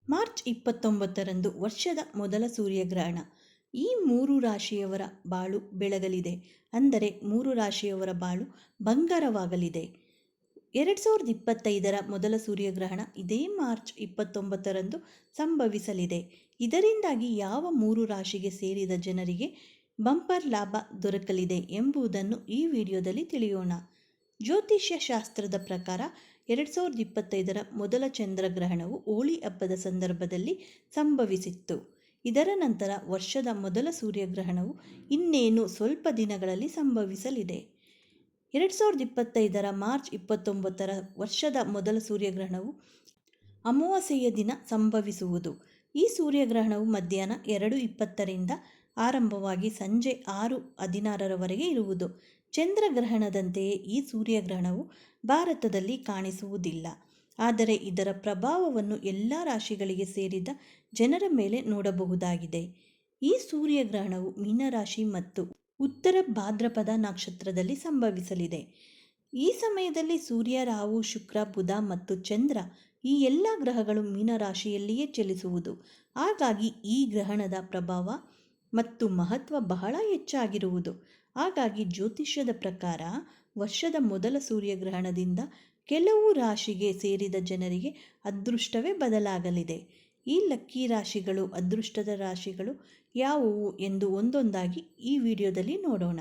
March 29ರಂದು ವರ್ಷದ ಮೊದಲ ಸೂರ್ಯಗ್ರಹಣ. ಈ 3 ರಾಶಿಯವರ ಬಾಳು ಬೆಳಗಲಿದೆ. ಅಂದರೆ 3 ರಾಶಿಯವರ ಬಾಳು ಬಂಗಾರವಾಗಲಿದೆ. 2025ರ ಮೊದಲ ಸೂರ್ಯಗ್ರಹಣ ಇದೇ ಮಾರ್ಚ್ 29ರಂದು ಸಂಭವಿಸಲಿದೆ. ಇದರಿಂದಾಗಿ ಯಾವ 3 ರಾಶಿಗೆ ಸೇರಿದ ಜನರಿಗೆ ಬಂಪರ್ ಲಾಭ ದೊರಕಲಿದೆ ಎಂಬುದನ್ನು ಈ ವಿಡಿಯೋದಲ್ಲಿ ತಿಳಿಯೋಣ. ಜ್ಯೋತಿಷ್ಯ ಶಾಸ್ತ್ರದ ಪ್ರಕಾರ 2025ರ ಮೊದಲ ಚಂದ್ರಗ್ರಹಣವು ಹೋಳಿ ಹಬ್ಬದ ಸಂದರ್ಭದಲ್ಲಿ ಸಂಭವಿಸಿತ್ತು. ಇದರ ನಂತರ ವರ್ಷದ ಮೊದಲ ಸೂರ್ಯಗ್ರಹಣವು ಇನ್ನೇನು ಸ್ವಲ್ಪ ದಿನಗಳಲ್ಲಿ ಸಂಭವಿಸಲಿದೆ. 2025ರ ಮಾರ್ಚ್ 29ರ ವರ್ಷದ ಮೊದಲ ಸೂರ್ಯಗ್ರಹಣವು ಅಮಾವಾಸ್ಯೆಯ ದಿನ ಸಂಭವಿಸುವುದು. ಈ ಸೂರ್ಯಗ್ರಹಣವು ಮಧ್ಯಾಹ್ನ 2:20ರಿಂದ ಆರಂಭವಾಗಿ ಸಂಜೆ 6:16ರವರೆಗೆ ಇರುವುದು. ಚಂದ್ರಗ್ರಹಣದಂತೆಯೇ ಈ ಸೂರ್ಯಗ್ರಹಣವು ಭಾರತದಲ್ಲಿ ಕಾಣಿಸುವುದಿಲ್ಲ. ಆದರೆ ಇದರ ಪ್ರಭಾವವನ್ನು ಎಲ್ಲ ರಾಶಿಗಳಿಗೆ ಸೇರಿದ ಜನರ ಮೇಲೆ ನೋಡಬಹುದಾಗಿದೆ. ಈ ಸೂರ್ಯಗ್ರಹಣವು ಮೀನರಾಶಿ ಮತ್ತು ಉತ್ತರ ಭಾದ್ರಪದ ನಕ್ಷತ್ರದಲ್ಲಿ ಸಂಭವಿಸಲಿದೆ. ಈ ಸಮಯದಲ್ಲಿ ಸೂರ್ಯ, ರಾಹು, ಶುಕ್ರ, ಬುಧ ಮತ್ತು ಚಂದ್ರ ಈ ಎಲ್ಲ ಗ್ರಹಗಳು ಮೀನರಾಶಿಯಲ್ಲಿಯೇ ಚಲಿಸುವುದು. ಹಾಗಾಗಿ ಈ ಗ್ರಹಣದ ಪ್ರಭಾವ ಮತ್ತು ಮಹತ್ವ ಬಹಳ ಹೆಚ್ಚಾಗಿರುವುದು. ಹಾಗಾಗಿ ಜ್ಯೋತಿಷ್ಯದ ಪ್ರಕಾರ ವರ್ಷದ ಮೊದಲ ಸೂರ್ಯಗ್ರಹಣದಿಂದ ಕೆಲವು ರಾಶಿಗೆ ಸೇರಿದ ಜನರಿಗೆ ಅದೃಷ್ಟವೇ ಬದಲಾಗಲಿದೆ. ಈ ಲಕ್ಕಿ ರಾಶಿಗಳು, ಅದೃಷ್ಟದ ರಾಶಿಗಳು ಯಾವುವು ಎಂದು ಒಂದೊಂದಾಗಿ ಈ ವಿಡಿಯೋದಲ್ಲಿ ನೋಡೋಣ.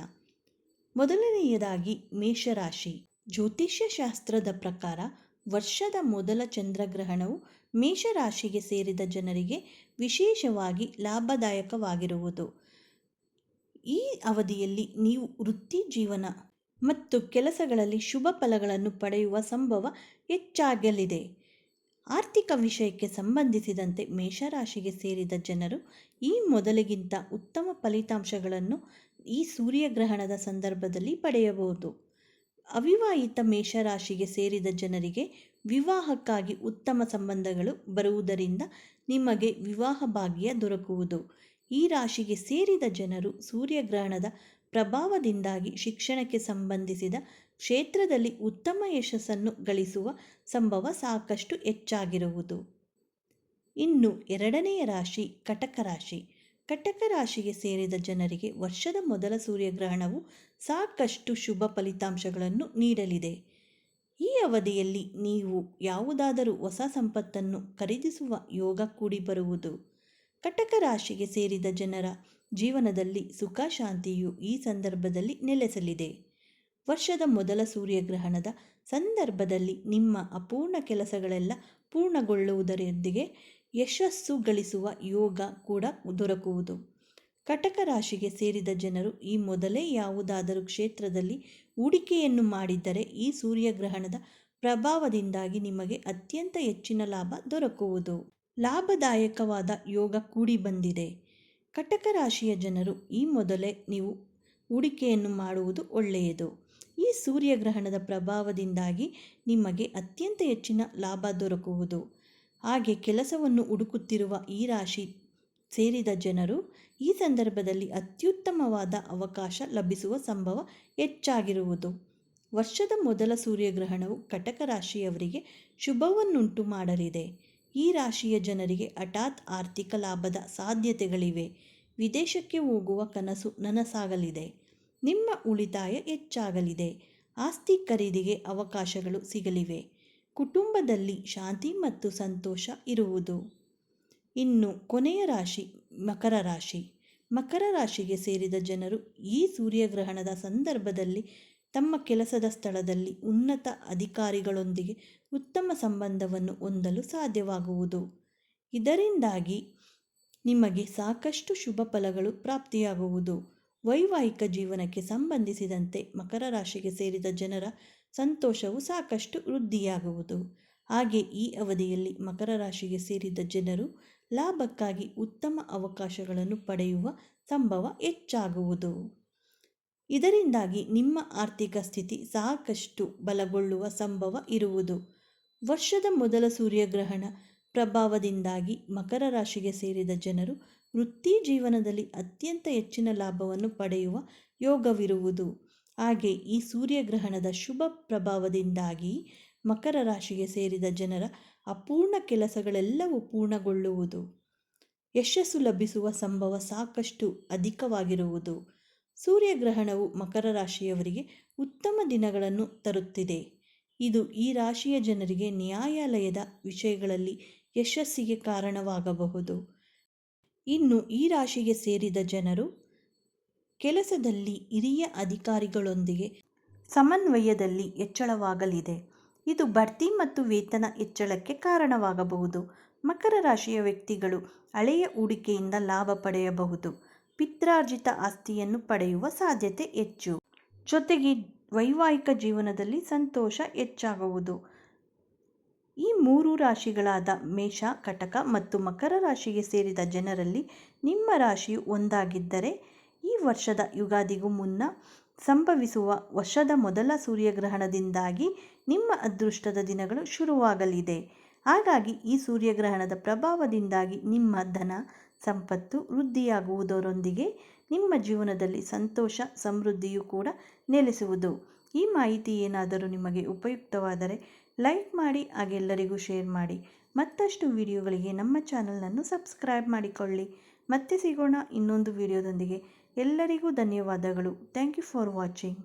ಮೊದಲನೆಯದಾಗಿ ಮೇಷರಾಶಿ. ಜ್ಯೋತಿಷ್ಯ ಶಾಸ್ತ್ರದ ಪ್ರಕಾರ ವರ್ಷದ ಮೊದಲ ಚಂದ್ರಗ್ರಹಣವು ಮೇಷರಾಶಿಗೆ ಸೇರಿದ ಜನರಿಗೆ ವಿಶೇಷವಾಗಿ ಲಾಭದಾಯಕವಾಗಿರುವುದು. ಈ ಅವಧಿಯಲ್ಲಿ ನೀವು ವೃತ್ತಿ ಜೀವನ ಮತ್ತು ಕೆಲಸಗಳಲ್ಲಿ ಶುಭ ಫಲಗಳನ್ನು ಪಡೆಯುವ ಸಂಭವ ಹೆಚ್ಚಾಗಲಿದೆ. ಆರ್ಥಿಕ ವಿಷಯಕ್ಕೆ ಸಂಬಂಧಿಸಿದಂತೆ ಮೇಷರಾಶಿಗೆ ಸೇರಿದ ಜನರು ಈ ಮೊದಲಿಗಿಂತ ಉತ್ತಮ ಫಲಿತಾಂಶಗಳನ್ನು ಈ ಸೂರ್ಯಗ್ರಹಣದ ಸಂದರ್ಭದಲ್ಲಿ ಪಡೆಯಬಹುದು. ಅವಿವಾಹಿತ ಮೇಷರಾಶಿಗೆ ಸೇರಿದ ಜನರಿಗೆ ವಿವಾಹಕ್ಕಾಗಿ ಉತ್ತಮ ಸಂಬಂಧಗಳು ಬರುವುದರಿಂದ ನಿಮಗೆ ವಿವಾಹ ಭಾಗ್ಯ ದೊರಕುವುದು. ಈ ರಾಶಿಗೆ ಸೇರಿದ ಜನರು ಸೂರ್ಯಗ್ರಹಣದ ಪ್ರಭಾವದಿಂದಾಗಿ ಶಿಕ್ಷಣಕ್ಕೆ ಸಂಬಂಧಿಸಿದ ಕ್ಷೇತ್ರದಲ್ಲಿ ಉತ್ತಮ ಯಶಸ್ಸನ್ನು ಗಳಿಸುವ ಸಂಭವ ಸಾಕಷ್ಟು ಹೆಚ್ಚಾಗಿರುವುದು. ಇನ್ನು ಎರಡನೆಯ ರಾಶಿ ಕಟಕ ರಾಶಿ. ಕಟಕ ರಾಶಿಗೆ ಸೇರಿದ ಜನರಿಗೆ ವರ್ಷದ ಮೊದಲ ಸೂರ್ಯಗ್ರಹಣವು ಸಾಕಷ್ಟು ಶುಭ ಫಲಿತಾಂಶಗಳನ್ನು ನೀಡಲಿದೆ. ಈ ಅವಧಿಯಲ್ಲಿ ನೀವು ಯಾವುದಾದರೂ ಹೊಸ ಸಂಪತ್ತನ್ನು ಖರೀದಿಸುವ ಯೋಗ ಕೂಡಿ ಬರುವುದು. ಕಟಕ ರಾಶಿಗೆ ಸೇರಿದ ಜನರ ಜೀವನದಲ್ಲಿ ಸುಖ ಶಾಂತಿಯು ಈ ಸಂದರ್ಭದಲ್ಲಿ ನೆಲೆಸಲಿದೆ. ವರ್ಷದ ಮೊದಲ ಸೂರ್ಯಗ್ರಹಣದ ಸಂದರ್ಭದಲ್ಲಿ ನಿಮ್ಮ ಅಪೂರ್ಣ ಕೆಲಸಗಳೆಲ್ಲ ಪೂರ್ಣಗೊಳ್ಳುವುದರೊಂದಿಗೆ ಯಶಸ್ಸು ಗಳಿಸುವ ಯೋಗ ಕೂಡ ದೊರಕುವುದು. ಕಟಕ ರಾಶಿಗೆ ಸೇರಿದ ಜನರು ಈ ಮೊದಲೇ ಯಾವುದಾದರೂ ಕ್ಷೇತ್ರದಲ್ಲಿ ಹೂಡಿಕೆಯನ್ನು ಮಾಡಿದ್ದರೆ ಈ ಸೂರ್ಯಗ್ರಹಣದ ಪ್ರಭಾವದಿಂದಾಗಿ ನಿಮಗೆ ಅತ್ಯಂತ ಹೆಚ್ಚಿನ ಲಾಭ ದೊರಕುವುದು. ಲಾಭದಾಯಕವಾದ ಯೋಗ ಕೂಡಿ ಬಂದಿದೆ. ಕಟಕ ರಾಶಿಯ ಜನರು ಈ ಮೊದಲೇ ನೀವು ಹೂಡಿಕೆಯನ್ನು ಮಾಡುವುದು ಒಳ್ಳೆಯದು. ಈ ಸೂರ್ಯಗ್ರಹಣದ ಪ್ರಭಾವದಿಂದಾಗಿ ನಿಮಗೆ ಅತ್ಯಂತ ಹೆಚ್ಚಿನ ಲಾಭ ದೊರಕುವುದು. ಹಾಗೆ ಕೆಲಸವನ್ನು ಹುಡುಕುತ್ತಿರುವ ಈ ರಾಶಿ ಸೇರಿದ ಜನರು ಈ ಸಂದರ್ಭದಲ್ಲಿ ಅತ್ಯುತ್ತಮವಾದ ಅವಕಾಶ ಲಭಿಸುವ ಸಂಭವ ಹೆಚ್ಚಾಗಿರುವುದು. ವರ್ಷದ ಮೊದಲ ಸೂರ್ಯಗ್ರಹಣವು ಕಟಕ ರಾಶಿಯವರಿಗೆ ಶುಭವನ್ನುಂಟು ಮಾಡಲಿದೆ. ಈ ರಾಶಿಯ ಜನರಿಗೆ ಹಠಾತ್ ಆರ್ಥಿಕ ಲಾಭದ ಸಾಧ್ಯತೆಗಳಿವೆ. ವಿದೇಶಕ್ಕೆ ಹೋಗುವ ಕನಸು ನನಸಾಗಲಿದೆ. ನಿಮ್ಮ ಉಳಿತಾಯ ಹೆಚ್ಚಾಗಲಿದೆ. ಆಸ್ತಿ ಖರೀದಿಗೆ ಅವಕಾಶಗಳು ಸಿಗಲಿವೆ. ಕುಟುಂಬದಲ್ಲಿ ಶಾಂತಿ ಮತ್ತು ಸಂತೋಷ ಇರುವುದು. ಇನ್ನು ಕೊನೆಯ ರಾಶಿ ಮಕರ ರಾಶಿ. ಮಕರ ರಾಶಿಗೆ ಸೇರಿದ ಜನರು ಈ ಸೂರ್ಯಗ್ರಹಣದ ಸಂದರ್ಭದಲ್ಲಿ ತಮ್ಮ ಕೆಲಸದ ಸ್ಥಳದಲ್ಲಿ ಉನ್ನತ ಅಧಿಕಾರಿಗಳೊಂದಿಗೆ ಉತ್ತಮ ಸಂಬಂಧವನ್ನು ಹೊಂದಲು ಸಾಧ್ಯವಾಗುವುದು. ಇದರಿಂದಾಗಿ ನಿಮಗೆ ಸಾಕಷ್ಟು ಶುಭ ಫಲಗಳು ಪ್ರಾಪ್ತಿಯಾಗುವುದು. ವೈವಾಹಿಕ ಜೀವನಕ್ಕೆ ಸಂಬಂಧಿಸಿದಂತೆ ಮಕರ ರಾಶಿಗೆ ಸೇರಿದ ಜನರ ಸಂತೋಷವು ಸಾಕಷ್ಟು ವೃದ್ಧಿಯಾಗುವುದು. ಹಾಗೆ ಈ ಅವಧಿಯಲ್ಲಿ ಮಕರ ರಾಶಿಗೆ ಸೇರಿದ ಜನರು ಲಾಭಕ್ಕಾಗಿ ಉತ್ತಮ ಅವಕಾಶಗಳನ್ನು ಪಡೆಯುವ ಸಂಭವ ಹೆಚ್ಚಾಗುವುದು. ಇದರಿಂದಾಗಿ ನಿಮ್ಮ ಆರ್ಥಿಕ ಸ್ಥಿತಿ ಸಾಕಷ್ಟು ಬಲಗೊಳ್ಳುವ ಸಂಭವ ಇರುವುದು. ವರ್ಷದ ಮೊದಲ ಸೂರ್ಯಗ್ರಹಣ ಪ್ರಭಾವದಿಂದಾಗಿ ಮಕರ ರಾಶಿಗೆ ಸೇರಿದ ಜನರು ವೃತ್ತಿ ಜೀವನದಲ್ಲಿ ಅತ್ಯಂತ ಹೆಚ್ಚಿನ ಲಾಭವನ್ನು ಪಡೆಯುವ ಯೋಗವಿರುವುದು. ಹಾಗೆ ಈ ಸೂರ್ಯಗ್ರಹಣದ ಶುಭ ಪ್ರಭಾವದಿಂದಾಗಿ ಮಕರ ರಾಶಿಗೆ ಸೇರಿದ ಜನರ ಅಪೂರ್ಣ ಕೆಲಸಗಳೆಲ್ಲವೂ ಪೂರ್ಣಗೊಳ್ಳುವುದು. ಯಶಸ್ಸು ಲಭಿಸುವ ಸಂಭವ ಸಾಕಷ್ಟು ಅಧಿಕವಾಗಿರುವುದು. ಸೂರ್ಯಗ್ರಹಣವು ಮಕರ ರಾಶಿಯವರಿಗೆ ಉತ್ತಮ ದಿನಗಳನ್ನು ತರುತ್ತಿದೆ. ಇದು ಈ ರಾಶಿಯ ಜನರಿಗೆ ನ್ಯಾಯಾಲಯದ ವಿಷಯಗಳಲ್ಲಿ ಯಶಸ್ಸಿಗೆ ಕಾರಣವಾಗಬಹುದು. ಇನ್ನು ಈ ರಾಶಿಗೆ ಸೇರಿದ ಜನರು ಕೆಲಸದಲ್ಲಿ ಹಿರಿಯ ಅಧಿಕಾರಿಗಳೊಂದಿಗೆ ಸಮನ್ವಯದಲ್ಲಿ ಹೆಚ್ಚಳವಾಗಲಿದೆ. ಇದು ಬಡ್ತಿ ಮತ್ತು ವೇತನ ಹೆಚ್ಚಳಕ್ಕೆ ಕಾರಣವಾಗಬಹುದು. ಮಕರ ರಾಶಿಯ ವ್ಯಕ್ತಿಗಳು ಹಳೆಯ ಹೂಡಿಕೆಯಿಂದ ಲಾಭ ಪಡೆಯಬಹುದು. ಪಿತ್ರಾರ್ಜಿತ ಆಸ್ತಿಯನ್ನು ಪಡೆಯುವ ಸಾಧ್ಯತೆ ಹೆಚ್ಚು. ಜೊತೆಗೆ ವೈವಾಹಿಕ ಜೀವನದಲ್ಲಿ ಸಂತೋಷ ಹೆಚ್ಚಾಗುವುದು. ಈ 3 ರಾಶಿಗಳಾದ ಮೇಷ, ಕಟಕ ಮತ್ತು ಮಕರ ರಾಶಿಗೆ ಸೇರಿದ ಜನರಲ್ಲಿ ನಿಮ್ಮ ರಾಶಿಯು ಒಂದಾಗಿದ್ದರೆ ಈ ವರ್ಷದ ಯುಗಾದಿಗೂ ಮುನ್ನ ಸಂಭವಿಸುವ ವರ್ಷದ ಮೊದಲ ಸೂರ್ಯಗ್ರಹಣದಿಂದಾಗಿ ನಿಮ್ಮ ಅದೃಷ್ಟದ ದಿನಗಳು ಶುರುವಾಗಲಿದೆ. ಹಾಗಾಗಿ ಈ ಸೂರ್ಯಗ್ರಹಣದ ಪ್ರಭಾವದಿಂದಾಗಿ ನಿಮ್ಮ ಧನ ಸಂಪತ್ತು ವೃದ್ಧಿಯಾಗುವುದರೊಂದಿಗೆ ನಿಮ್ಮ ಜೀವನದಲ್ಲಿ ಸಂತೋಷ ಸಮೃದ್ಧಿಯೂ ಕೂಡ ನೆಲೆಸುವುದು. ಈ ಮಾಹಿತಿ ಏನಾದರೂ ನಿಮಗೆ ಉಪಯುಕ್ತವಾದರೆ ಲೈಕ್ ಮಾಡಿ, ಹಾಗೆ ಎಲ್ಲರಿಗೂ ಶೇರ್ ಮಾಡಿ. ಮತ್ತಷ್ಟು ವಿಡಿಯೋಗಳಿಗೆ ನಮ್ಮ ಚಾನಲನ್ನು ಸಬ್ಸ್ಕ್ರೈಬ್ ಮಾಡಿಕೊಳ್ಳಿ. ಮತ್ತೆ ಸಿಗೋಣ ಇನ್ನೊಂದು ವಿಡಿಯೋದೊಂದಿಗೆ. ಎಲ್ಲರಿಗೂ ಧನ್ಯವಾದಗಳು. Thank you for watching.